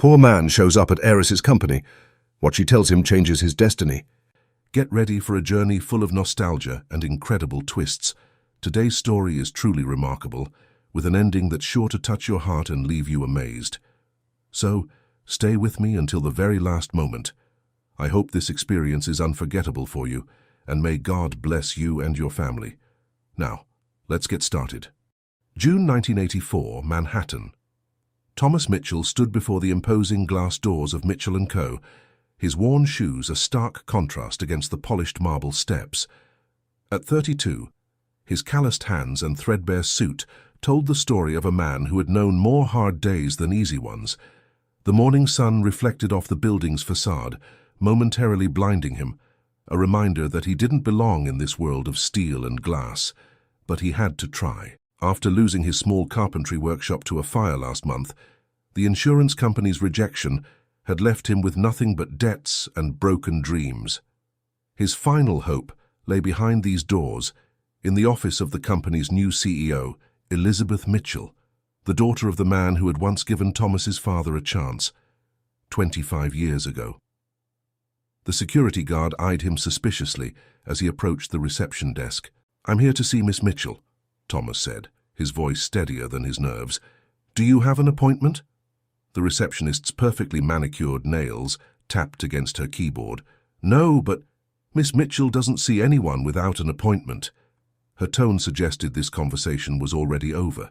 Poor man shows up at Heiress'S company. What she tells him changes his destiny. Get ready for a journey full of nostalgia and incredible twists. Today's story is truly remarkable, with an ending that's sure to touch your heart and leave you amazed. So, stay with me until the very last moment. I hope this experience is unforgettable for you, and may God bless you and your family. Now, let's get started. June 1984, Manhattan. Thomas Mitchell stood before the imposing glass doors of Mitchell & Co., his worn shoes a stark contrast against the polished marble steps. At 32, his calloused hands and threadbare suit told the story of a man who had known more hard days than easy ones. The morning sun reflected off the building's facade, momentarily blinding him, a reminder that he didn't belong in this world of steel and glass. But he had to try. After losing his small carpentry workshop to a fire last month, the insurance company's rejection had left him with nothing but debts and broken dreams. His final hope lay behind these doors, in the office of the company's new CEO, Elizabeth Mitchell, the daughter of the man who had once given Thomas's father a chance, 25 years ago. The security guard eyed him suspiciously as he approached the reception desk. "I'm here to see Miss Mitchell," Thomas said, his voice steadier than his nerves. "Do you have an appointment?" The receptionist's perfectly manicured nails tapped against her keyboard. "No, but Miss Mitchell doesn't see anyone without an appointment." Her tone suggested this conversation was already over.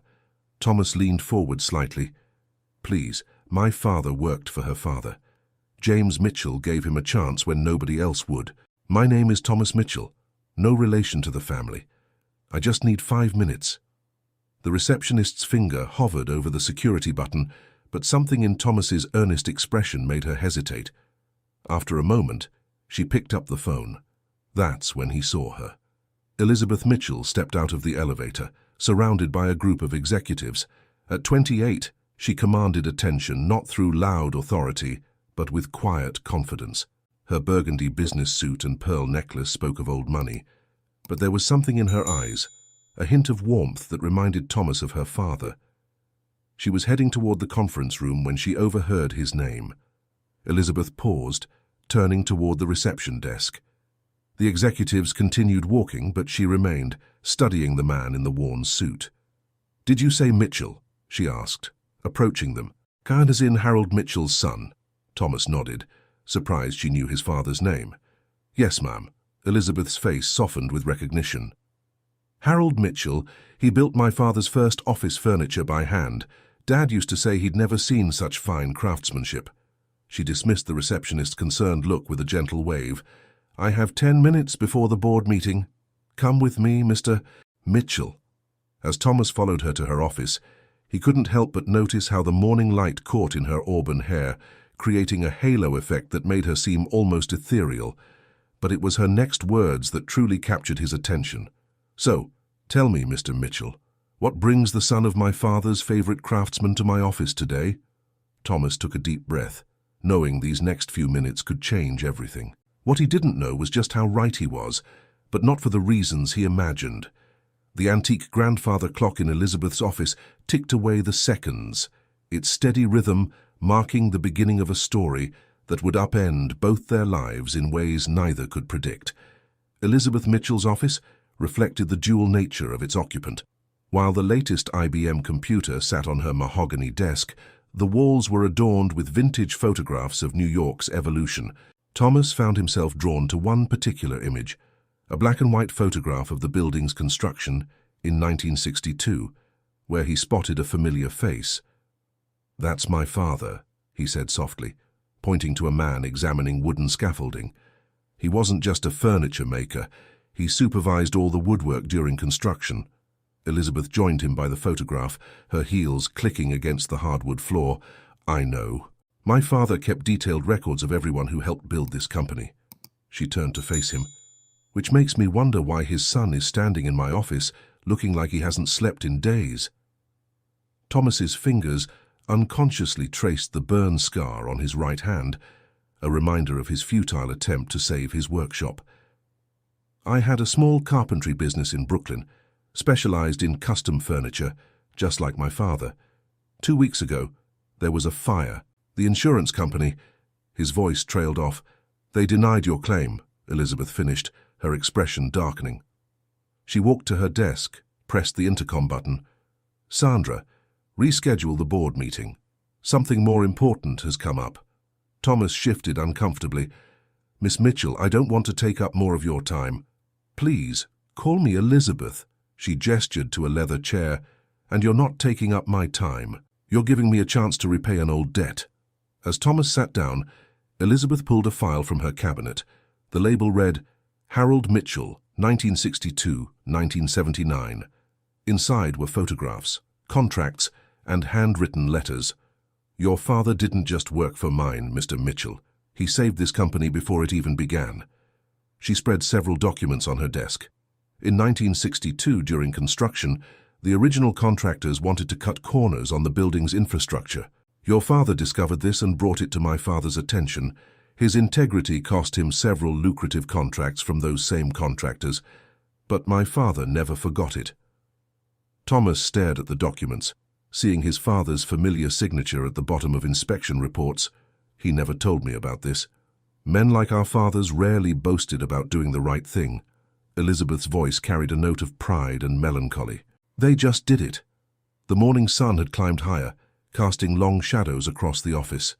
Thomas leaned forward slightly. "Please, my father worked for her father. James Mitchell gave him a chance when nobody else would. My name is Thomas Mitchell, no relation to the family. I just need 5 minutes." The receptionist's finger hovered over the security button, but something in Thomas's earnest expression made her hesitate. After a moment, she picked up the phone. That's when he saw her. Elizabeth Mitchell stepped out of the elevator, surrounded by a group of executives. At 28, she commanded attention not through loud authority, but with quiet confidence. Her burgundy business suit and pearl necklace spoke of old money, but there was something in her eyes, a hint of warmth that reminded Thomas of her father. She was heading toward the conference room when she overheard his name. Elizabeth paused, turning toward the reception desk. The executives continued walking, but she remained, studying the man in the worn suit. "Did you say Mitchell?" she asked, approaching them. "Kind as in Harold Mitchell's son." Thomas nodded, surprised she knew his father's name. "Yes, ma'am." Elizabeth's face softened with recognition. "Harold Mitchell, he built my father's first office furniture by hand. Dad used to say he'd never seen such fine craftsmanship." She dismissed the receptionist's concerned look with a gentle wave. "I have 10 minutes before the board meeting. Come with me, Mr. Mitchell." As Thomas followed her to her office, he couldn't help but notice how the morning light caught in her auburn hair, creating a halo effect that made her seem almost ethereal. But it was her next words that truly captured his attention. "So, tell me, Mr. Mitchell, what brings the son of my father's favorite craftsman to my office today?" Thomas took a deep breath, knowing these next few minutes could change everything. What he didn't know was just how right he was, but not for the reasons he imagined. The antique grandfather clock in Elizabeth's office ticked away the seconds, its steady rhythm marking the beginning of a story that would upend both their lives in ways neither could predict. Elizabeth Mitchell's office reflected the dual nature of its occupant. While the latest IBM computer sat on her mahogany desk, the walls were adorned with vintage photographs of New York's evolution. Thomas found himself drawn to one particular image, a black-and-white photograph of the building's construction in 1962, where he spotted a familiar face. "That's my father," he said softly, pointing to a man examining wooden scaffolding. He wasn't just a furniture maker, he supervised all the woodwork during construction. Elizabeth joined him by the photograph, her heels clicking against the hardwood floor. "I know. My father kept detailed records of everyone who helped build this company." She turned to face him. "Which makes me wonder why his son is standing in my office, looking like he hasn't slept in days." Thomas's fingers unconsciously traced the burn scar on his right hand, a reminder of his futile attempt to save his workshop. "I had a small carpentry business in Brooklyn, specialized in custom furniture, just like my father. 2 weeks ago, there was a fire. The insurance company. His voice trailed off. They denied your claim, Elizabeth finished, her expression darkening. She walked to her desk, pressed the intercom button. Sandra, reschedule the board meeting. Something more important has come up. Thomas shifted uncomfortably. Miss Mitchell, I don't want to take up more of your time. Please, call me Elizabeth. She gestured to a leather chair. And you're not taking up my time. You're giving me a chance to repay an old debt. As Thomas sat down, Elizabeth pulled a file from her cabinet. The label read, Harold Mitchell, 1962-1979. Inside were photographs, contracts, and handwritten letters. Your father didn't just work for mine, Mr. Mitchell. He saved this company before it even began. She spread several documents on her desk. In 1962, during construction, the original contractors wanted to cut corners on the building's infrastructure. Your father discovered this and brought it to my father's attention. His integrity cost him several lucrative contracts from those same contractors, but my father never forgot it. Thomas stared at the documents, seeing his father's familiar signature at the bottom of inspection reports. He never told me about this. Men like our fathers rarely boasted about doing the right thing. Elizabeth's voice carried a note of pride and melancholy. They just did it. The morning sun had climbed higher, casting long shadows across the office.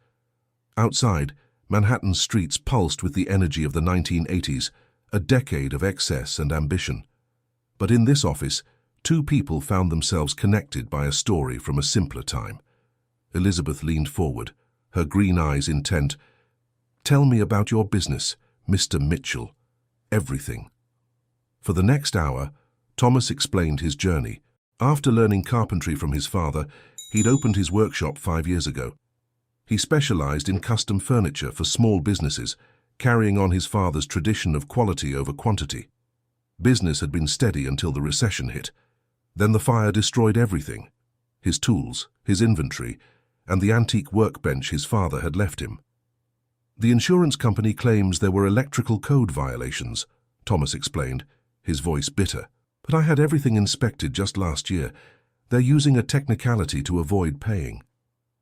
Outside, Manhattan's streets pulsed with the energy of the 1980s, a decade of excess and ambition. But in this office, two people found themselves connected by a story from a simpler time. Elizabeth leaned forward, her green eyes intent. Tell me about your business, Mr. Mitchell. Everything. For the next hour, Thomas explained his journey. After learning carpentry from his father, he'd opened his workshop 5 years ago. He specialized in custom furniture for small businesses, carrying on his father's tradition of quality over quantity. Business had been steady until the recession hit. Then the fire destroyed everything: his tools, his inventory, and the antique workbench his father had left him. The insurance company claims there were electrical code violations, Thomas explained, his voice bitter. But I had everything inspected just last year. They're using a technicality to avoid paying.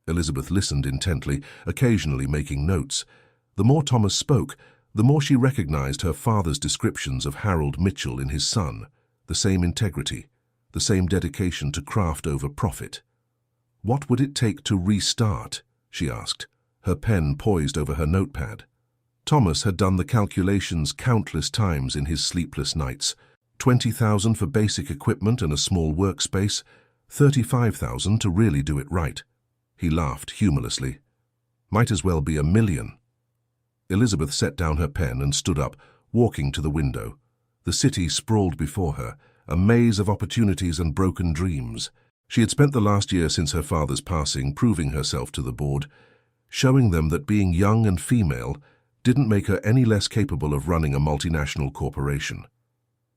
Elizabeth listened intently, occasionally making notes. The more Thomas spoke, the more she recognized her father's descriptions of Harold Mitchell in his son, the same integrity, the same dedication to craft over profit. What would it take to restart? She asked, her pen poised over her notepad. Thomas had done the calculations countless times in his sleepless nights. 20,000 for basic equipment and a small workspace, 35,000 to really do it right. He laughed humorlessly. Might as well be $1 million. Elizabeth set down her pen and stood up, walking to the window. The city sprawled before her, a maze of opportunities and broken dreams. She had spent the last year since her father's passing proving herself to the board, showing them that being young and female didn't make her any less capable of running a multinational corporation.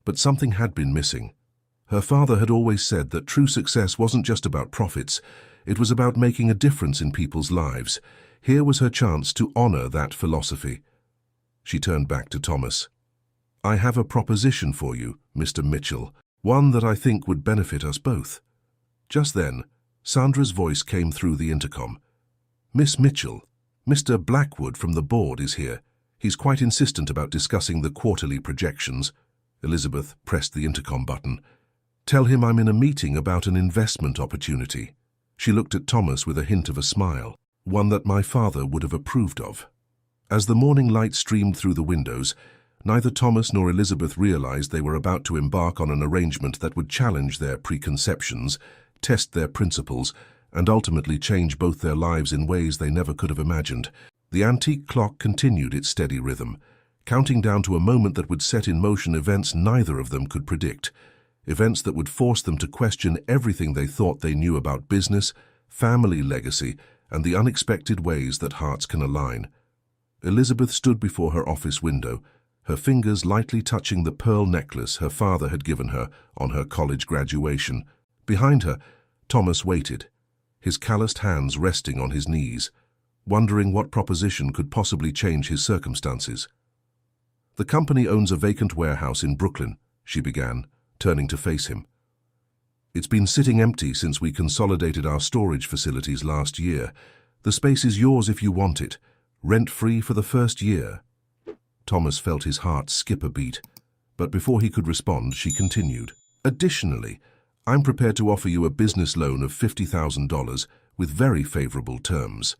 But something had been missing. Her father had always said that true success wasn't just about profits, it was about making a difference in people's lives. Here was her chance to honor that philosophy. She turned back to Thomas. I have a proposition for you, Mr. Mitchell, one that I think would benefit us both. Just then, Sandra's voice came through the intercom. Miss Mitchell, Mr. Blackwood from the board is here. He's quite insistent about discussing the quarterly projections. Elizabeth pressed the intercom button. Tell him I'm in a meeting about an investment opportunity. She looked at Thomas with a hint of a smile, one that my father would have approved of. As the morning light streamed through the windows, neither Thomas nor Elizabeth realized they were about to embark on an arrangement that would challenge their preconceptions, test their principles, and ultimately change both their lives in ways they never could have imagined. The antique clock continued its steady rhythm, counting down to a moment that would set in motion events neither of them could predict, events that would force them to question everything they thought they knew about business, family legacy, and the unexpected ways that hearts can align. Elizabeth stood before her office window, her fingers lightly touching the pearl necklace her father had given her on her college graduation. Behind her, Thomas waited, his calloused hands resting on his knees, wondering what proposition could possibly change his circumstances. The company owns a vacant warehouse in Brooklyn, she began, turning to face him. It's been sitting empty since we consolidated our storage facilities last year. The space is yours if you want it, rent-free for the first year. Thomas felt his heart skip a beat, but before he could respond, she continued. Additionally, I'm prepared to offer you a business loan of $50,000 with very favorable terms.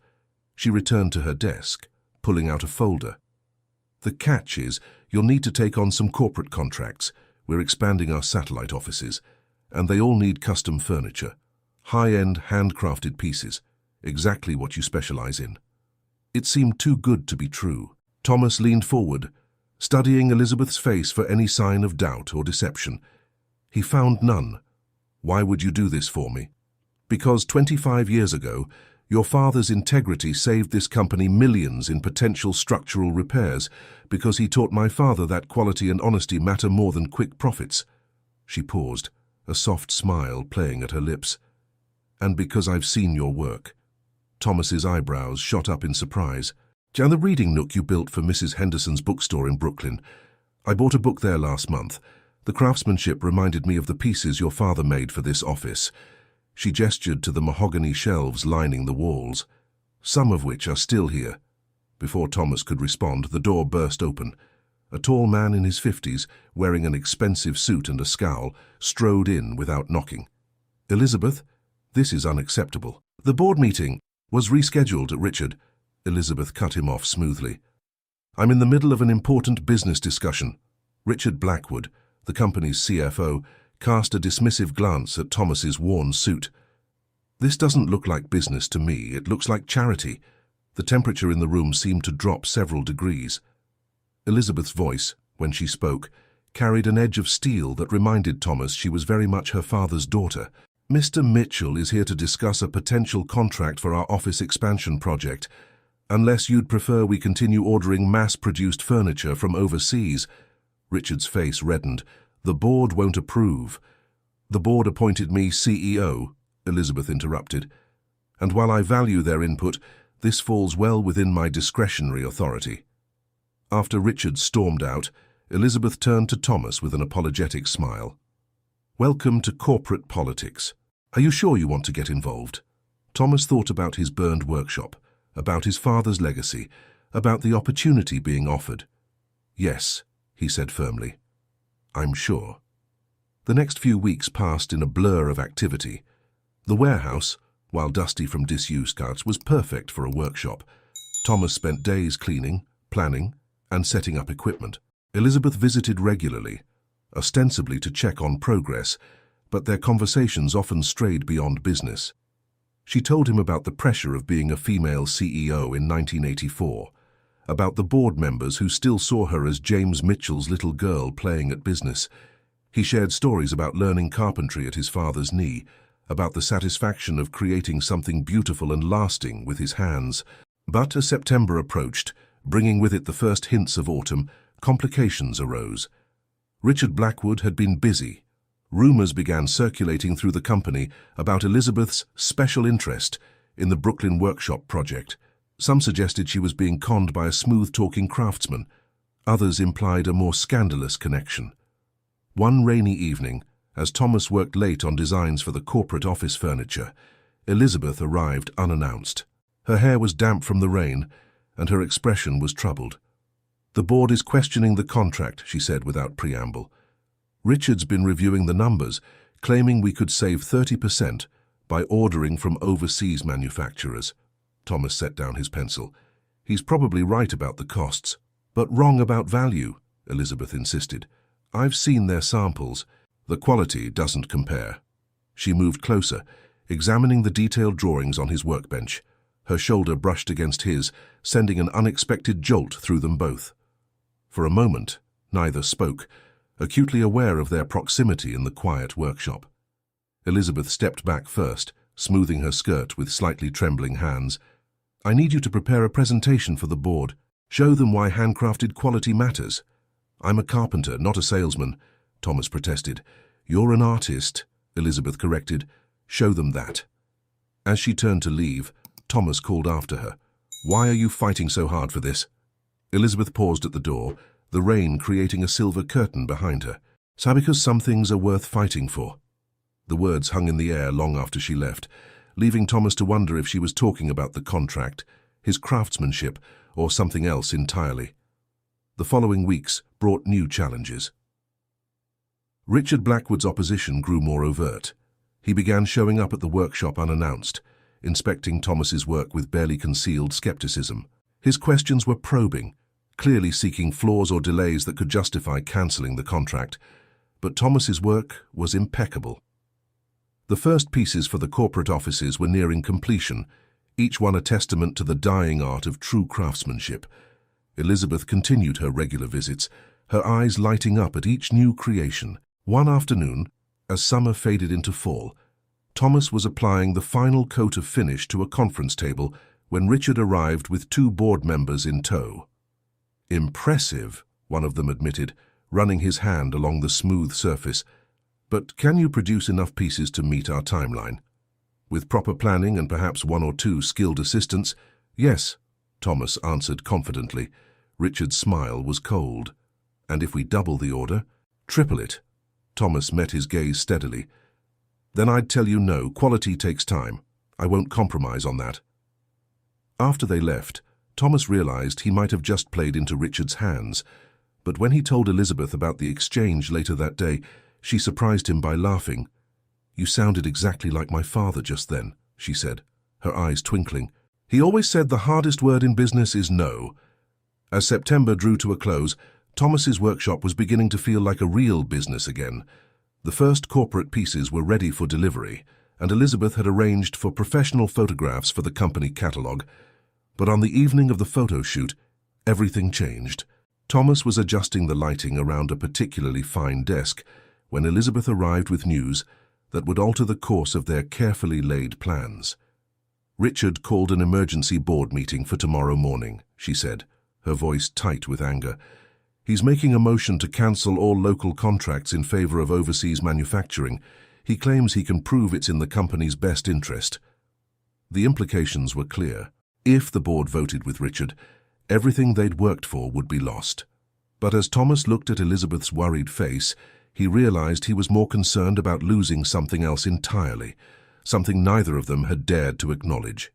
She returned to her desk, pulling out a folder. The catch is, you'll need to take on some corporate contracts. We're expanding our satellite offices, and they all need custom furniture. High-end, handcrafted pieces, exactly what you specialize in. It seemed too good to be true. Thomas leaned forward, studying Elizabeth's face for any sign of doubt or deception. He found none. Why would you do this for me? Because 25 years ago, your father's integrity saved this company millions in potential structural repairs, because he taught my father that quality and honesty matter more than quick profits. She paused, a soft smile playing at her lips. And because I've seen your work. Thomas's eyebrows shot up in surprise. And the reading nook you built for Mrs. Henderson's bookstore in Brooklyn. I bought a book there last month. The craftsmanship reminded me of the pieces your father made for this office. She gestured to the mahogany shelves lining the walls, some of which are still here. Before Thomas could respond, the door burst open. A tall man in his 50s, wearing an expensive suit and a scowl, strode in without knocking. Elizabeth, this is unacceptable. The board meeting was rescheduled, Richard. Elizabeth cut him off smoothly. I'm in the middle of an important business discussion. Richard Blackwood, the company's CFO, cast a dismissive glance at Thomas's worn suit. This doesn't look like business to me, it looks like charity. The temperature in the room seemed to drop several degrees. Elizabeth's voice, when she spoke, carried an edge of steel that reminded Thomas she was very much her father's daughter. Mr. Mitchell is here to discuss a potential contract for our office expansion project. Unless you'd prefer we continue ordering mass-produced furniture from overseas. Richard's face reddened. The board won't approve. The board appointed me CEO, Elizabeth interrupted. And while I value their input, this falls well within my discretionary authority. After Richard stormed out, Elizabeth turned to Thomas with an apologetic smile. Welcome to corporate politics. Are you sure you want to get involved? Thomas thought about his burned workshop, about his father's legacy, about the opportunity being offered. Yes, he said firmly. I'm sure. The next few weeks passed in a blur of activity. The warehouse, while dusty from disused carts, was perfect for a workshop. Thomas spent days cleaning, planning, and setting up equipment. Elizabeth visited regularly, ostensibly to check on progress, but their conversations often strayed beyond business. She told him about the pressure of being a female CEO in 1984, about the board members who still saw her as James Mitchell's little girl playing at business. He shared stories about learning carpentry at his father's knee, about the satisfaction of creating something beautiful and lasting with his hands. But as September approached, bringing with it the first hints of autumn, complications arose. Richard Blackwood had been busy. Rumors began circulating through the company about Elizabeth's special interest in the Brooklyn workshop project. Some suggested she was being conned by a smooth-talking craftsman. Others implied a more scandalous connection. One rainy evening, as Thomas worked late on designs for the corporate office furniture, Elizabeth arrived unannounced. Her hair was damp from the rain, and her expression was troubled. The board is questioning the contract, she said without preamble. Richard's been reviewing the numbers, claiming we could save 30% by ordering from overseas manufacturers. Thomas set down his pencil. He's probably right about the costs, but wrong about value, Elizabeth insisted. I've seen their samples. The quality doesn't compare. She moved closer, examining the detailed drawings on his workbench. Her shoulder brushed against his, sending an unexpected jolt through them both. For a moment, neither spoke, acutely aware of their proximity in the quiet workshop. Elizabeth stepped back first, smoothing her skirt with slightly trembling hands. I need you to prepare a presentation for the board. Show them why handcrafted quality matters. I'm a carpenter, not a salesman, Thomas protested. You're an artist, Elizabeth corrected. Show them that. As she turned to leave, Thomas called after her. Why are you fighting so hard for this? Elizabeth paused at the door, the rain creating a silver curtain behind her. So because some things are worth fighting for. The words hung in the air long after she left, leaving Thomas to wonder if she was talking about the contract, his craftsmanship, or something else entirely. The following weeks brought new challenges. Richard Blackwood's opposition grew more overt. He began showing up at the workshop unannounced, inspecting Thomas's work with barely concealed skepticism. His questions were probing, clearly seeking flaws or delays that could justify cancelling the contract, but Thomas's work was impeccable. The first pieces for the corporate offices were nearing completion, each one a testament to the dying art of true craftsmanship. Elizabeth continued her regular visits, her eyes lighting up at each new creation. One afternoon, as summer faded into fall, Thomas was applying the final coat of finish to a conference table when Richard arrived with 2 board members in tow. "Impressive," one of them admitted, running his hand along the smooth surface. "But can you produce enough pieces to meet our timeline?" "With proper planning and perhaps 1 or 2 skilled assistants, yes," Thomas answered confidently. Richard's smile was cold. "And if we double the order?" "Triple it." Thomas met his gaze steadily. "Then I'd tell you no, quality takes time. I won't compromise on that." After they left, Thomas realized he might have just played into Richard's hands, but when he told Elizabeth about the exchange later that day, she surprised him by laughing. "You sounded exactly like my father just then," she said, her eyes twinkling. "He always said the hardest word in business is no." As September drew to a close, Thomas's workshop was beginning to feel like a real business again. The first corporate pieces were ready for delivery, and Elizabeth had arranged for professional photographs for the company catalogue. But on the evening of the photo shoot, everything changed. Thomas was adjusting the lighting around a particularly fine desk when Elizabeth arrived with news that would alter the course of their carefully laid plans. "Richard called an emergency board meeting for tomorrow morning," she said, her voice tight with anger. "He's making a motion to cancel all local contracts in favor of overseas manufacturing. He claims he can prove it's in the company's best interest." The implications were clear. If the board voted with Richard, everything they'd worked for would be lost. But as Thomas looked at Elizabeth's worried face, he realized he was more concerned about losing something else entirely, something neither of them had dared to acknowledge.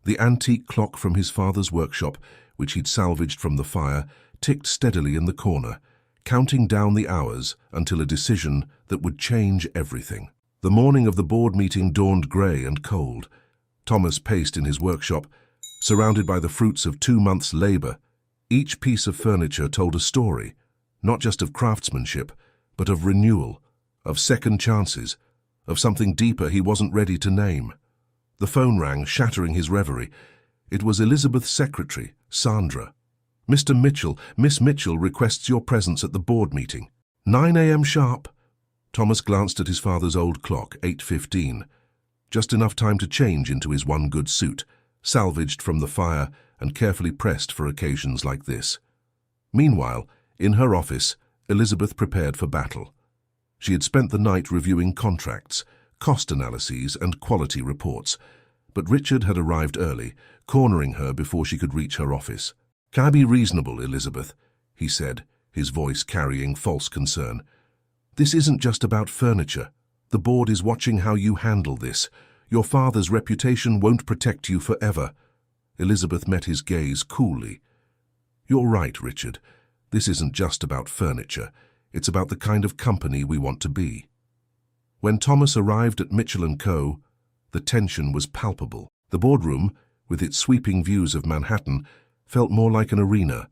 The antique clock from his father's workshop, which he'd salvaged from the fire, ticked steadily in the corner, counting down the hours until a decision that would change everything. The morning of the board meeting dawned grey and cold. Thomas paced in his workshop, surrounded by the fruits of 2 months' labor. Each piece of furniture told a story, not just of craftsmanship, but of renewal, of second chances, of something deeper he wasn't ready to name. The phone rang, shattering his reverie. It was Elizabeth's secretary, Sandra. "Mr. Mitchell, Miss Mitchell requests your presence at the board meeting. 9 a.m. sharp." Thomas glanced at his father's old clock, 8:15. Just enough time to change into his one good suit, salvaged from the fire and carefully pressed for occasions like this. Meanwhile, in her office, Elizabeth prepared for battle. She had spent the night reviewing contracts, cost analyses, and quality reports, but Richard had arrived early, cornering her before she could reach her office. "Can I be reasonable, Elizabeth?" he said, his voice carrying false concern. "This isn't just about furniture. The board is watching how you handle this. Your father's reputation won't protect you forever." Elizabeth met his gaze coolly. "You're right, Richard. This isn't just about furniture. It's about the kind of company we want to be." When Thomas arrived at Mitchell & Co., the tension was palpable. The boardroom, with its sweeping views of Manhattan, felt more like an arena.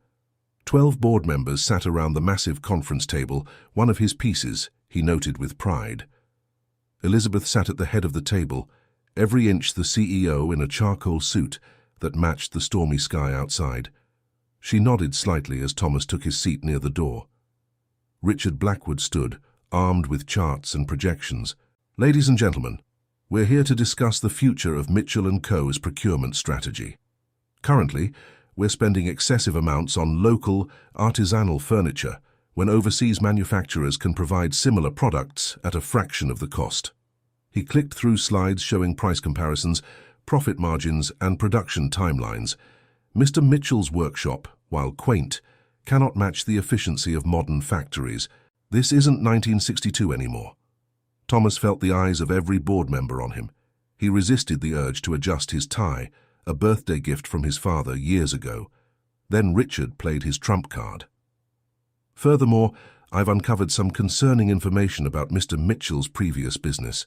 12 board members sat around the massive conference table, one of his pieces, he noted with pride. Elizabeth sat at the head of the table, every inch the CEO in a charcoal suit that matched the stormy sky outside. She nodded slightly as Thomas took his seat near the door. Richard Blackwood stood, armed with charts and projections. "Ladies and gentlemen, we're here to discuss the future of Mitchell & Co.'s procurement strategy. Currently, we're spending excessive amounts on local, artisanal furniture when overseas manufacturers can provide similar products at a fraction of the cost." He clicked through slides showing price comparisons, profit margins, and production timelines. Mr. Mitchell's workshop, while quaint, cannot match the efficiency of modern factories. This isn't 1962 anymore. Thomas felt the eyes of every board member on him. He resisted the urge to adjust his tie, a birthday gift from his father years ago. Then Richard played his trump card. Furthermore, I've uncovered some concerning information about Mr. Mitchell's previous business.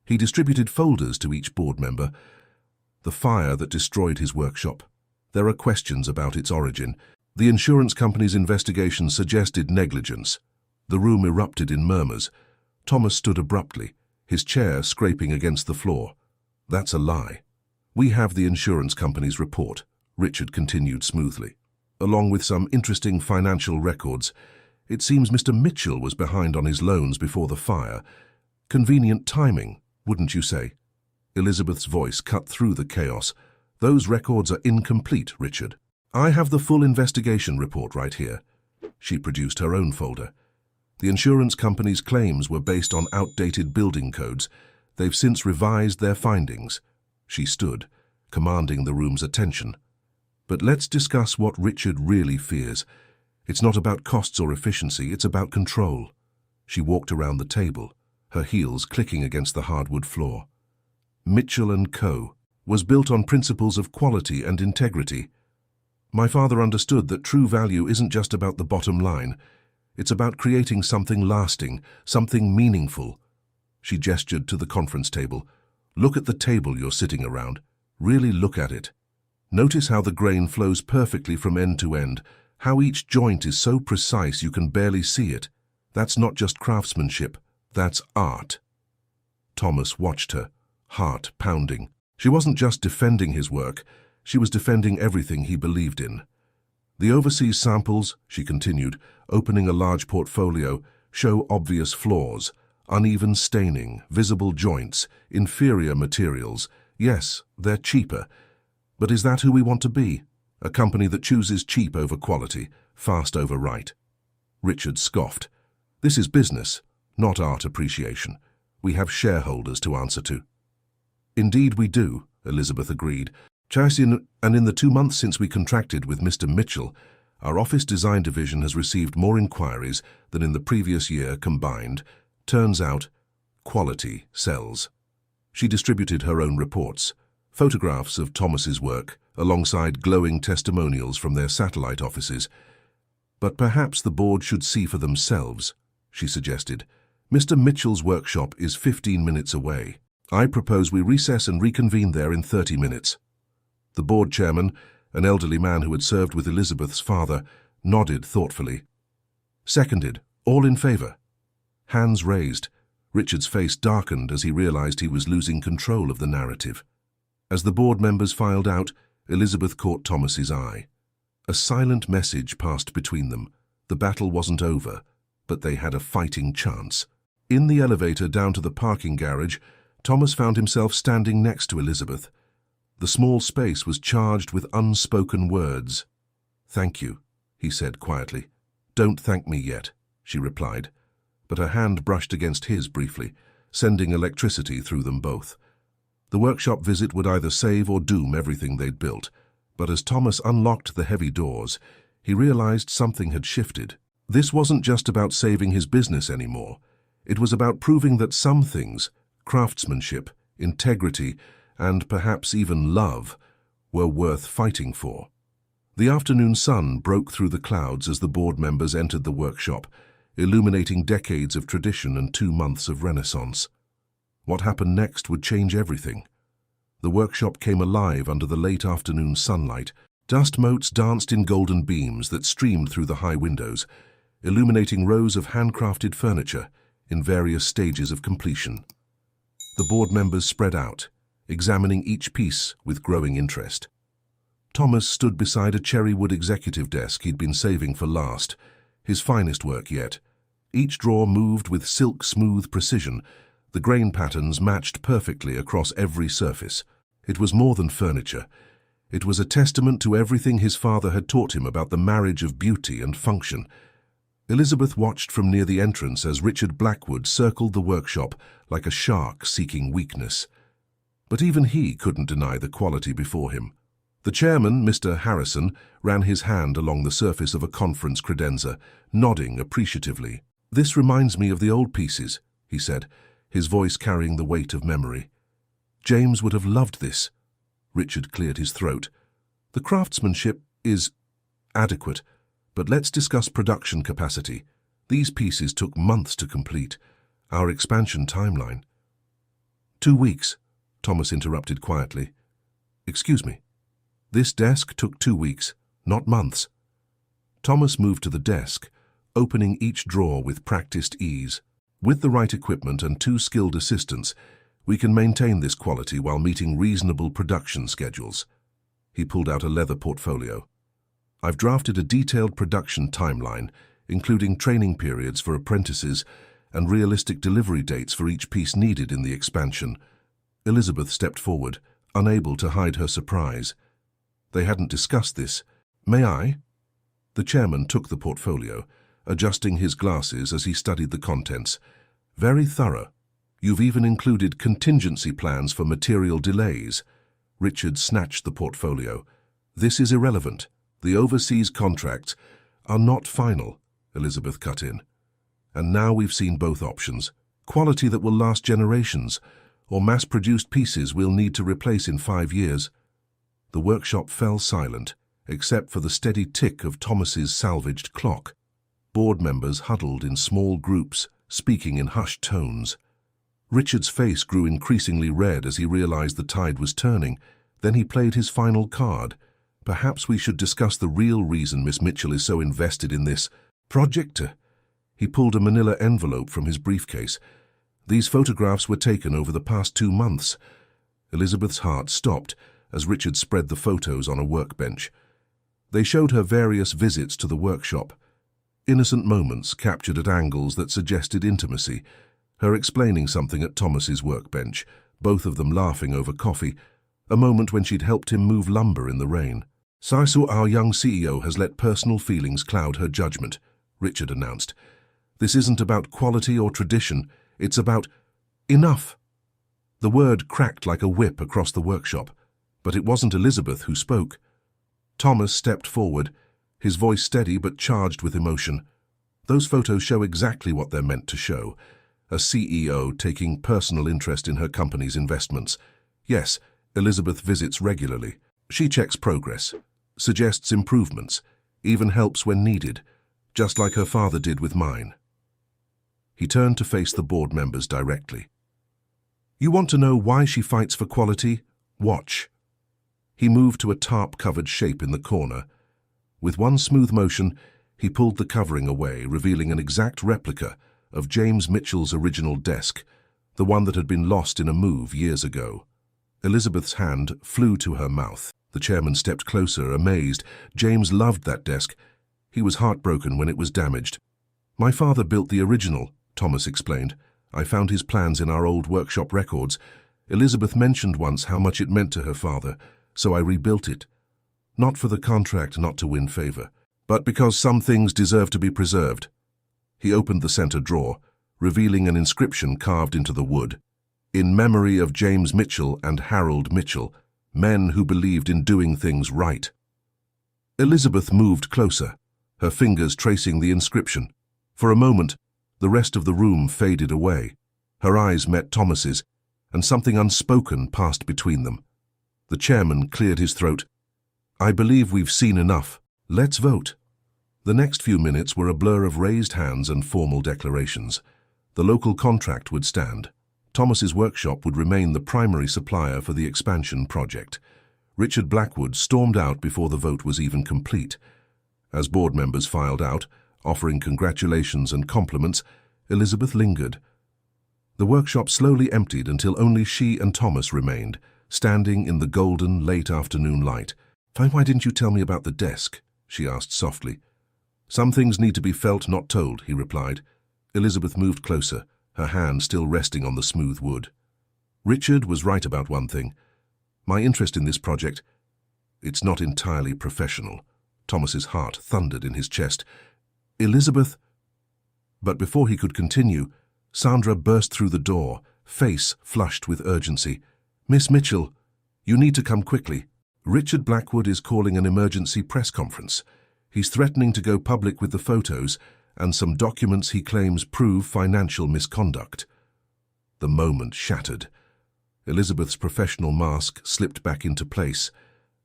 He distributed folders to each board member. The fire that destroyed his workshop. There are questions about its origin. The insurance company's investigation suggested negligence. The room erupted in murmurs. Thomas stood abruptly, his chair scraping against the floor. That's a lie. We have the insurance company's report, Richard continued smoothly, along with some interesting financial records. It seems Mr. Mitchell was behind on his loans before the fire. Convenient timing, wouldn't you say? Elizabeth's voice cut through the chaos. Those records are incomplete, Richard. I have the full investigation report right here. She produced her own folder. The insurance company's claims were based on outdated building codes. They've since revised their findings. She stood, commanding the room's attention. But let's discuss what Richard really fears. It's not about costs or efficiency, it's about control. She walked around the table, her heels clicking against the hardwood floor. Mitchell & Co. was built on principles of quality and integrity. My father understood that true value isn't just about the bottom line. It's about creating something lasting, something meaningful. She gestured to the conference table. Look at the table you're sitting around. Really look at it. Notice how the grain flows perfectly from end to end, how each joint is so precise you can barely see it. That's not just craftsmanship, that's art. Thomas watched her, heart pounding. She wasn't just defending his work, she was defending everything he believed in. The overseas samples, she continued, opening a large portfolio, show obvious flaws, uneven staining, visible joints, inferior materials. Yes, they're cheaper. But is that who we want to be? A company that chooses cheap over quality, fast over right. Richard scoffed. This is business, not art appreciation. We have shareholders to answer to. Indeed we do, Elizabeth agreed. And in the 2 months since we contracted with Mr. Mitchell, our office design division has received more inquiries than in the previous year combined. Turns out, quality sells. She distributed her own reports, photographs of Thomas's work, alongside glowing testimonials from their satellite offices. But perhaps the board should see for themselves, she suggested. Mr. Mitchell's workshop is 15 minutes away. I propose we recess and reconvene there in 30 minutes. The board chairman, an elderly man who had served with Elizabeth's father, nodded thoughtfully. Seconded. All in favor. Hands raised. Richard's face darkened as he realized he was losing control of the narrative. As the board members filed out, Elizabeth caught Thomas's eye. A silent message passed between them. The battle wasn't over, but they had a fighting chance. In the elevator down to the parking garage, Thomas found himself standing next to Elizabeth. The small space was charged with unspoken words. "Thank you," he said quietly. "Don't thank me yet," she replied, but her hand brushed against his briefly, sending electricity through them both. The workshop visit would either save or doom everything they'd built, but as Thomas unlocked the heavy doors, he realized something had shifted. This wasn't just about saving his business anymore. It was about proving that some things, craftsmanship, integrity, and perhaps even love, were worth fighting for. The afternoon sun broke through the clouds as the board members entered the workshop, illuminating decades of tradition and 2 months of renaissance. What happened next would change everything. The workshop came alive under the late afternoon sunlight. Dust motes danced in golden beams that streamed through the high windows, illuminating rows of handcrafted furniture in various stages of completion. The board members spread out, examining each piece with growing interest. Thomas stood beside a cherry-wood executive desk he'd been saving for last, his finest work yet. Each drawer moved with silk-smooth precision. The grain patterns matched perfectly across every surface. It was more than furniture. It was a testament to everything his father had taught him about the marriage of beauty and function. Elizabeth watched from near the entrance as Richard Blackwood circled the workshop like a shark seeking weakness. But even he couldn't deny the quality before him. The chairman, Mr. Heiress'S, ran his hand along the surface of a conference credenza, nodding appreciatively. "This reminds me of the old pieces," he said, his voice carrying the weight of memory. James would have loved this. Richard cleared his throat. The craftsmanship is adequate, but let's discuss production capacity. These pieces took months to complete. Our expansion timeline. 2 weeks, Thomas interrupted quietly. Excuse me. This desk took 2 weeks, not months. Thomas moved to the desk, opening each drawer with practiced ease. With the right equipment and 2 skilled assistants, we can maintain this quality while meeting reasonable production schedules. He pulled out a leather portfolio. I've drafted a detailed production timeline, including training periods for apprentices and realistic delivery dates for each piece needed in the expansion. Elizabeth stepped forward, unable to hide her surprise. They hadn't discussed this. May I? The chairman took the portfolio, adjusting his glasses as he studied the contents. Very thorough. You've even included contingency plans for material delays. Richard snatched the portfolio. This is irrelevant. The overseas contracts are not final, Elizabeth cut in. And now we've seen both options. Quality that will last generations, or mass-produced pieces we'll need to replace in 5 years. The workshop fell silent, except for the steady tick of Thomas's salvaged clock. Board members huddled in small groups, speaking in hushed tones. Richard's face grew increasingly red as he realized the tide was turning. Then he played his final card. Perhaps we should discuss the real reason Miss Mitchell is so invested in this project. He pulled a manila envelope from his briefcase. These photographs were taken over the past 2 months. Elizabeth's heart stopped as Richard spread the photos on a workbench. They showed her various visits to the workshop. Innocent moments captured at angles that suggested intimacy. Her explaining something at Thomas's workbench, both of them laughing over coffee, a moment when she'd helped him move lumber in the rain. "So our young CEO has let personal feelings cloud her judgment," Richard announced. "This isn't about quality or tradition, it's about enough." The word cracked like a whip across the workshop, but it wasn't Elizabeth who spoke. Thomas stepped forward, his voice steady but charged with emotion. "Those photos show exactly what they're meant to show. A CEO taking personal interest in her company's investments. Yes, Elizabeth visits regularly. She checks progress, suggests improvements, even helps when needed, just like her father did with mine." He turned to face the board members directly. "You want to know why she fights for quality? Watch." He moved to a tarp-covered shape in the corner. With one smooth motion, he pulled the covering away, revealing an exact replica of James Mitchell's original desk, the one that had been lost in a move years ago. Elizabeth's hand flew to her mouth. The chairman stepped closer, amazed. James loved that desk. He was heartbroken when it was damaged. "My father built the original," Thomas explained. "I found his plans in our old workshop records. Elizabeth mentioned once how much it meant to her father, so I rebuilt it. Not for the contract, not to win favor, but because some things deserve to be preserved." He opened the center drawer, revealing an inscription carved into the wood. "In memory of James Mitchell and Harold Mitchell, men who believed in doing things right." Elizabeth moved closer, her fingers tracing the inscription. For a moment, the rest of the room faded away. Her eyes met Thomas's, and something unspoken passed between them. The chairman cleared his throat. "I believe we've seen enough. Let's vote." The next few minutes were a blur of raised hands and formal declarations. The local contract would stand. Thomas's workshop would remain the primary supplier for the expansion project. Richard Blackwood stormed out before the vote was even complete. As board members filed out, offering congratulations and compliments, Elizabeth lingered. The workshop slowly emptied until only she and Thomas remained, standing in the golden, late afternoon light. "Why didn't you tell me about the desk?" she asked softly. "Some things need to be felt, not told," he replied. Elizabeth moved closer, her hand still resting on the smooth wood. "Richard was right about one thing. My interest in this project, it's not entirely professional." Thomas's heart thundered in his chest. "Elizabeth—" But before he could continue, Sandra burst through the door, face flushed with urgency. "Miss Mitchell, you need to come quickly. Richard Blackwood is calling an emergency press conference. He's threatening to go public with the photos and some documents he claims prove financial misconduct." The moment shattered. Elizabeth's professional mask slipped back into place,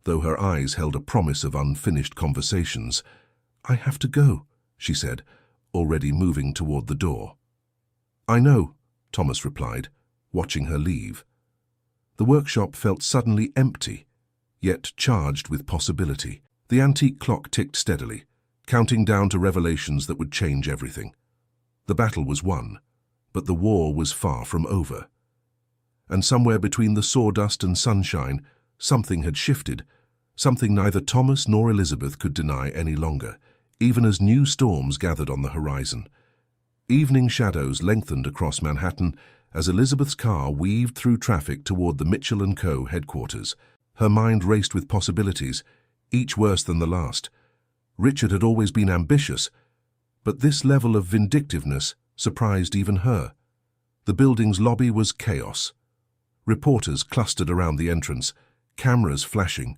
though her eyes held a promise of unfinished conversations. "I have to go," she said, already moving toward the door. "I know," Thomas replied, watching her leave. The workshop felt suddenly empty, yet charged with possibility. The antique clock ticked steadily, counting down to revelations that would change everything. The battle was won, but the war was far from over. And somewhere between the sawdust and sunshine, something had shifted, something neither Thomas nor Elizabeth could deny any longer, even as new storms gathered on the horizon. Evening shadows lengthened across Manhattan as Elizabeth's car weaved through traffic toward the Mitchell & Co. headquarters. Her mind raced with possibilities, each worse than the last. Richard had always been ambitious, but this level of vindictiveness surprised even her. The building's lobby was chaos. Reporters clustered around the entrance, cameras flashing.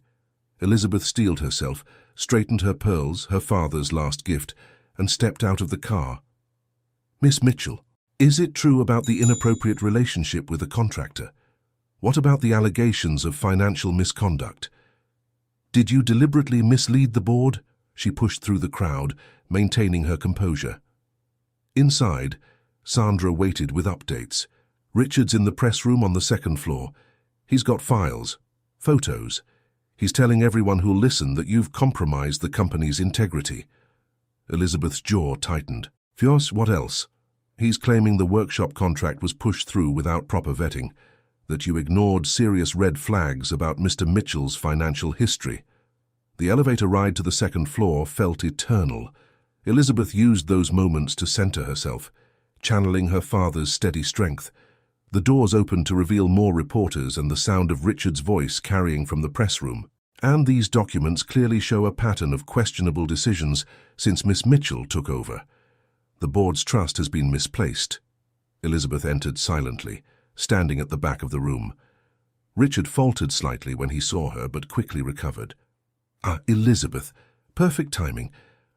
Elizabeth steeled herself, straightened her pearls, her father's last gift, and stepped out of the car. "Miss Mitchell, is it true about the inappropriate relationship with a contractor? What about the allegations of financial misconduct? Did you deliberately mislead the board?" She pushed through the crowd, maintaining her composure. Inside, Sandra waited with updates. "Richard's in the press room on the second floor. He's got files, photos. He's telling everyone who'll listen that you've compromised the company's integrity." Elizabeth's jaw tightened. "Fios, what else?" "He's claiming the workshop contract was pushed through without proper vetting, that you ignored serious red flags about Mr. Mitchell's financial history." The elevator ride to the second floor felt eternal. Elizabeth used those moments to center herself, channeling her father's steady strength. The doors opened to reveal more reporters and the sound of Richard's voice carrying from the press room. "And these documents clearly show a pattern of questionable decisions since Miss Mitchell took over. The board's trust has been misplaced." Elizabeth entered silently, standing at the back of the room. Richard faltered slightly when he saw her, but quickly recovered. Elizabeth, perfect timing.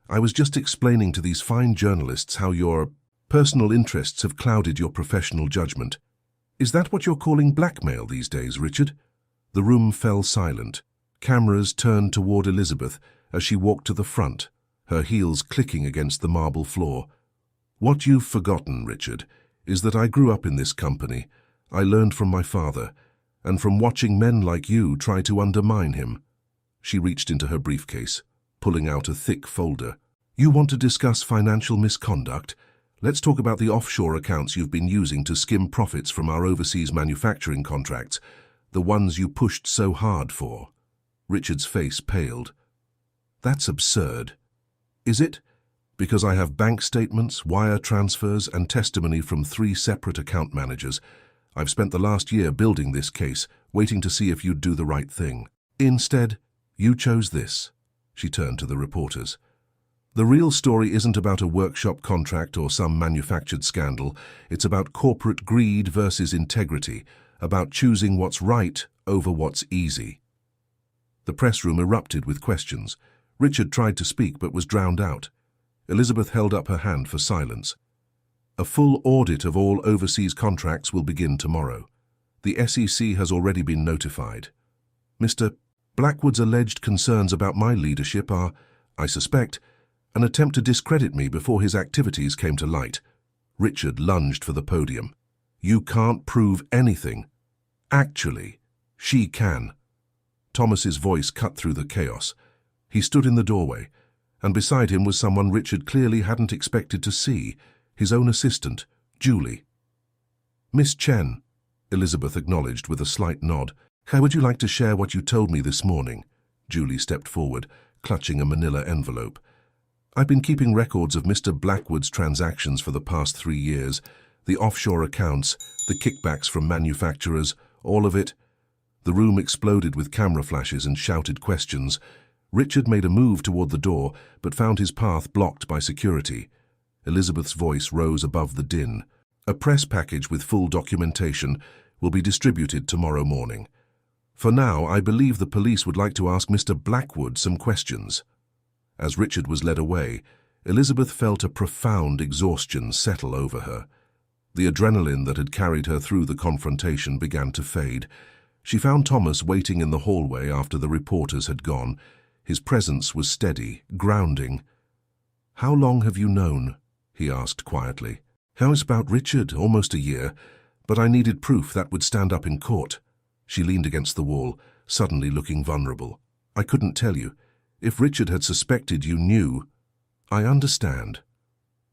I was just explaining to these fine journalists how your personal interests have clouded your professional judgment." "Is that what you're calling blackmail these days, Richard?" The room fell silent. Cameras turned toward Elizabeth as she walked to the front, her heels clicking against the marble floor. "What you've forgotten, Richard, is that I grew up in this company. I learned from my father, and from watching men like you try to undermine him." She reached into her briefcase, pulling out a thick folder. "You want to discuss financial misconduct? Let's talk about the offshore accounts you've been using to skim profits from our overseas manufacturing contracts, the ones you pushed so hard for." Richard's face paled. "That's absurd." "Is it? Because I have bank statements, wire transfers, and testimony from 3 separate account managers. I've spent the last year building this case, waiting to see if you'd do the right thing. Instead, you chose this." She turned to the reporters. "The real story isn't about a workshop contract or some manufactured scandal. It's about corporate greed versus integrity, about choosing what's right over what's easy." The press room erupted with questions. Richard tried to speak but was drowned out. Elizabeth held up her hand for silence. "A full audit of all overseas contracts will begin tomorrow. The SEC has already been notified. Mr. Blackwood's alleged concerns about my leadership are, I suspect, an attempt to discredit me before his activities came to light." Richard lunged for the podium. "You can't prove anything. Actually, she can." Thomas's voice cut through the chaos. He stood in the doorway, and beside him was someone Richard clearly hadn't expected to see, his own assistant, Julie. "Miss Chen," Elizabeth acknowledged with a slight nod. "How would you like to share what you told me this morning?" Julie stepped forward, clutching a manila envelope. "I've been keeping records of Mr. Blackwood's transactions for the past 3 years, the offshore accounts, the kickbacks from manufacturers, all of it." The room exploded with camera flashes and shouted questions. Richard made a move toward the door, but found his path blocked by security. Elizabeth's voice rose above the din. "A press package with full documentation will be distributed tomorrow morning. For now, I believe the police would like to ask Mr. Blackwood some questions." As Richard was led away, Elizabeth felt a profound exhaustion settle over her. The adrenaline that had carried her through the confrontation began to fade. She found Thomas waiting in the hallway after the reporters had gone. His presence was steady, grounding. "How long have you known?" he asked quietly. "How's about Richard? Almost a year. But I needed proof that would stand up in court." She leaned against the wall, suddenly looking vulnerable. "I couldn't tell you. If Richard had suspected, you knew." "I understand."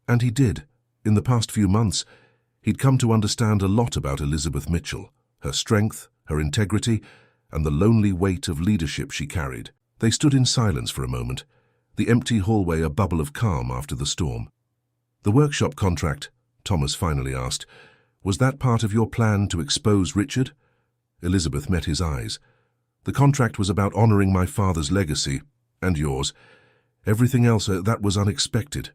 And he did. In the past few months, he'd come to understand a lot about Elizabeth Mitchell, her strength, her integrity, and the lonely weight of leadership she carried. They stood in silence for a moment, the empty hallway a bubble of calm after the storm. "The workshop contract," Thomas finally asked, "was that part of your plan to expose Richard?" Elizabeth met his eyes. "The contract was about honoring my father's legacy, and yours. Everything else, that was unexpected."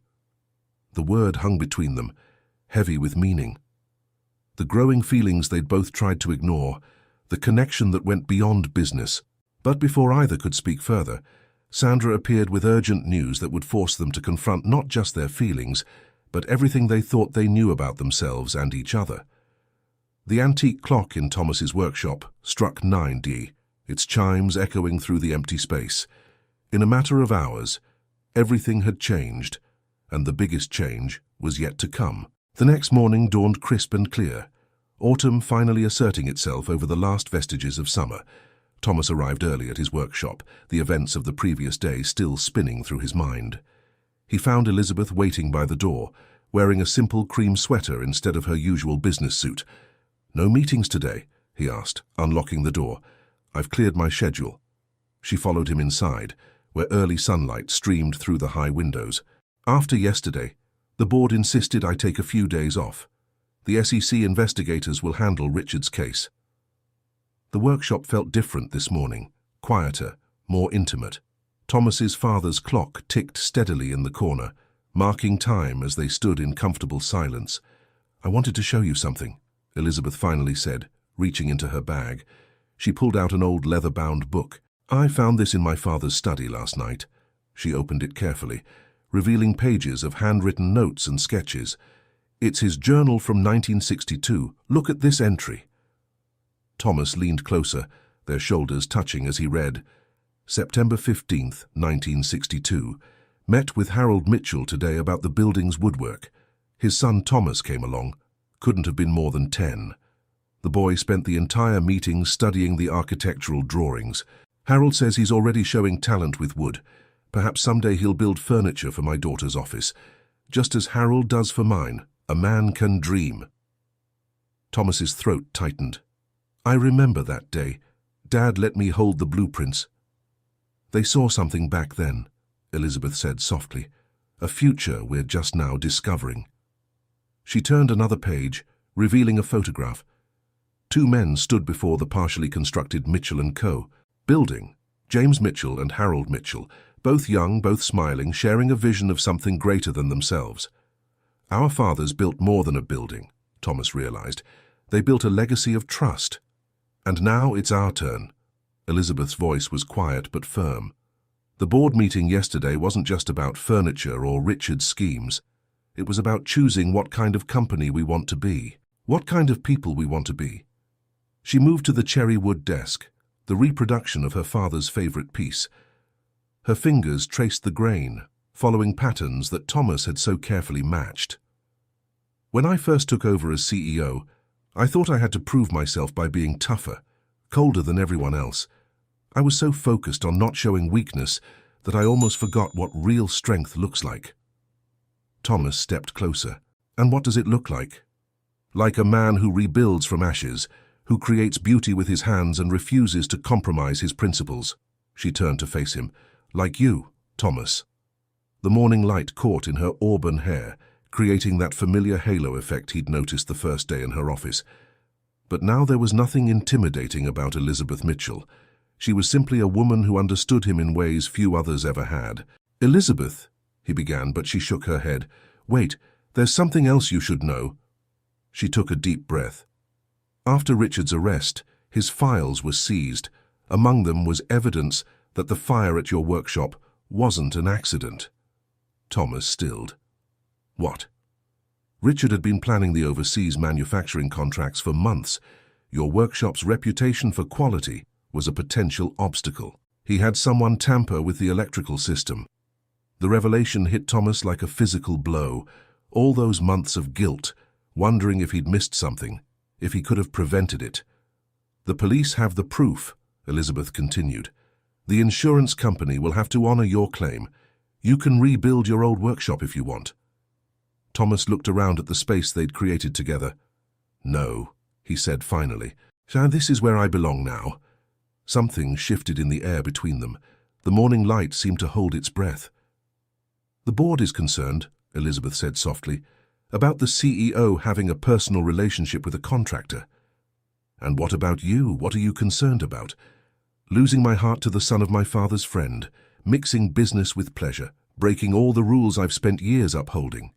The word hung between them, heavy with meaning. The growing feelings they'd both tried to ignore, the connection that went beyond business. But before either could speak further, Sandra appeared with urgent news that would force them to confront not just their feelings, but everything they thought they knew about themselves and each other. The antique clock in Thomas's workshop struck 9D, its chimes echoing through the empty space. In a matter of hours, everything had changed, and the biggest change was yet to come. The next morning dawned crisp and clear, autumn finally asserting itself over the last vestiges of summer. Thomas arrived early at his workshop, the events of the previous day still spinning through his mind. He found Elizabeth waiting by the door, wearing a simple cream sweater instead of her usual business suit. "No meetings today?" he asked, unlocking the door. "I've cleared my schedule." She followed him inside, where early sunlight streamed through the high windows. "After yesterday, the board insisted I take a few days off. The SEC investigators will handle Richard's case." The workshop felt different this morning, quieter, more intimate. Thomas's father's clock ticked steadily in the corner, marking time as they stood in comfortable silence. "I wanted to show you something," Elizabeth finally said, reaching into her bag. She pulled out an old leather-bound book. "I found this in my father's study last night." She opened it carefully, revealing pages of handwritten notes and sketches. "It's his journal from 1962. Look at this entry." Thomas leaned closer, their shoulders touching as he read, "September 15th, 1962. Met with Harold Mitchell today about the building's woodwork. His son Thomas came along. Couldn't have been more than 10. The boy spent the entire meeting studying the architectural drawings. Harold says he's already showing talent with wood. Perhaps someday he'll build furniture for my daughter's office. Just as Harold does for mine. A man can dream." Thomas's throat tightened. "I remember that day. Dad let me hold the blueprints." "They saw something back then," Elizabeth said softly. "A future we're just now discovering." She turned another page, revealing a photograph. Two men stood before the partially constructed Mitchell & Co. building, James Mitchell and Harold Mitchell, both young, both smiling, sharing a vision of something greater than themselves. "Our fathers built more than a building," Thomas realized. "They built a legacy of trust. And now it's our turn." Elizabeth's voice was quiet but firm. "The board meeting yesterday wasn't just about furniture or Richard's schemes. It was about choosing what kind of company we want to be, what kind of people we want to be." She moved to the cherry wood desk, the reproduction of her father's favorite piece. Her fingers traced the grain, following patterns that Thomas had so carefully matched. "When I first took over as CEO, I thought I had to prove myself by being tougher, colder than everyone else. I was so focused on not showing weakness that I almost forgot what real strength looks like." Thomas stepped closer. "And what does it look like?" "Like a man who rebuilds from ashes, who creates beauty with his hands and refuses to compromise his principles." She turned to face him. "Like you, Thomas." The morning light caught in her auburn hair, creating that familiar halo effect he'd noticed the first day in her office. But now there was nothing intimidating about Elizabeth Mitchell. She was simply a woman who understood him in ways few others ever had. "Elizabeth," he began, but she shook her head. "Wait, there's something else you should know." She took a deep breath. "After Richard's arrest, his files were seized. Among them was evidence that the fire at your workshop wasn't an accident." Thomas stilled. "What?" Richard had been planning the overseas manufacturing contracts for months. Your workshop's reputation for quality was a potential obstacle. He had someone tamper with the electrical system. The revelation hit Thomas like a physical blow. All those months of guilt, wondering if he'd missed something, if he could have prevented it. "The police have the proof," Elizabeth continued. "The insurance company will have to honor your claim. You can rebuild your old workshop if you want." Thomas looked around at the space they'd created together. "No," he said finally. "This is where I belong now." Something shifted in the air between them. The morning light seemed to hold its breath. "The board is concerned," Elizabeth said softly, "about the CEO having a personal relationship with a contractor." "And what about you? What are you concerned about?" "Losing my heart to the son of my father's friend, mixing business with pleasure, breaking all the rules I've spent years upholding."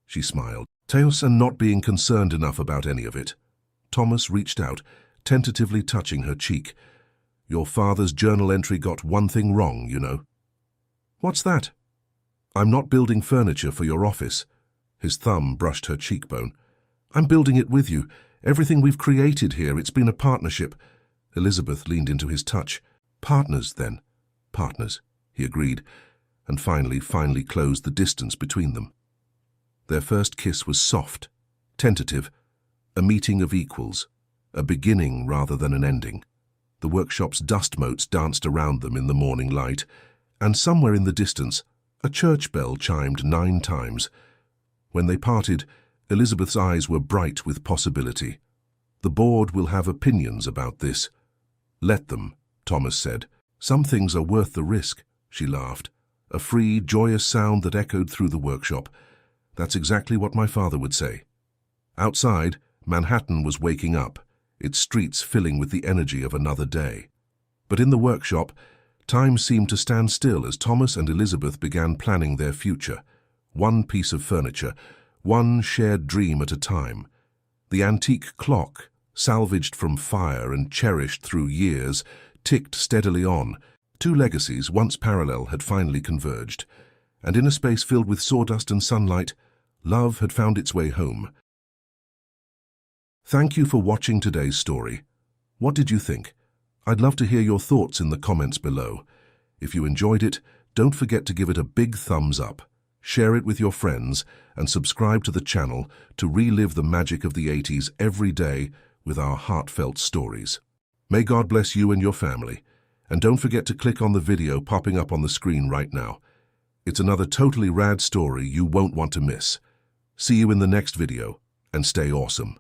She smiled. "Teos, and not being concerned enough about any of it." Thomas reached out, tentatively touching her cheek. "Your father's journal entry got one thing wrong, you know." "What's that?" "I'm not building furniture for your office." His thumb brushed her cheekbone. "I'm building it with you. Everything we've created here, it's been a partnership." Elizabeth leaned into his touch. "Partners, then." "Partners," he agreed, and finally closed the distance between them. Their first kiss was soft, tentative, a meeting of equals, a beginning rather than an ending. The workshop's dust motes danced around them in the morning light, and somewhere in the distance, a church bell chimed 9 times. When they parted, Elizabeth's eyes were bright with possibility. "The board will have opinions about this." "Let them," Thomas said. "Some things are worth the risk," she laughed. A free, joyous sound that echoed through the workshop. "That's exactly what my father would say." Outside, Manhattan was waking up, its streets filling with the energy of another day. But in the workshop, time seemed to stand still as Thomas and Elizabeth began planning their future. One piece of furniture, one shared dream at a time. The antique clock, salvaged from fire and cherished through years, ticked steadily on. 2 legacies, once parallel, had finally converged. And in a space filled with sawdust and sunlight, love had found its way home. Thank you for watching today's story. What did you think? I'd love to hear your thoughts in the comments below. If you enjoyed it, don't forget to give it a big thumbs up, share it with your friends, and subscribe to the channel to relive the magic of the 80s every day with our heartfelt stories. May God bless you and your family. And don't forget to click on the video popping up on the screen right now. It's another totally rad story you won't want to miss. See you in the next video, and stay awesome.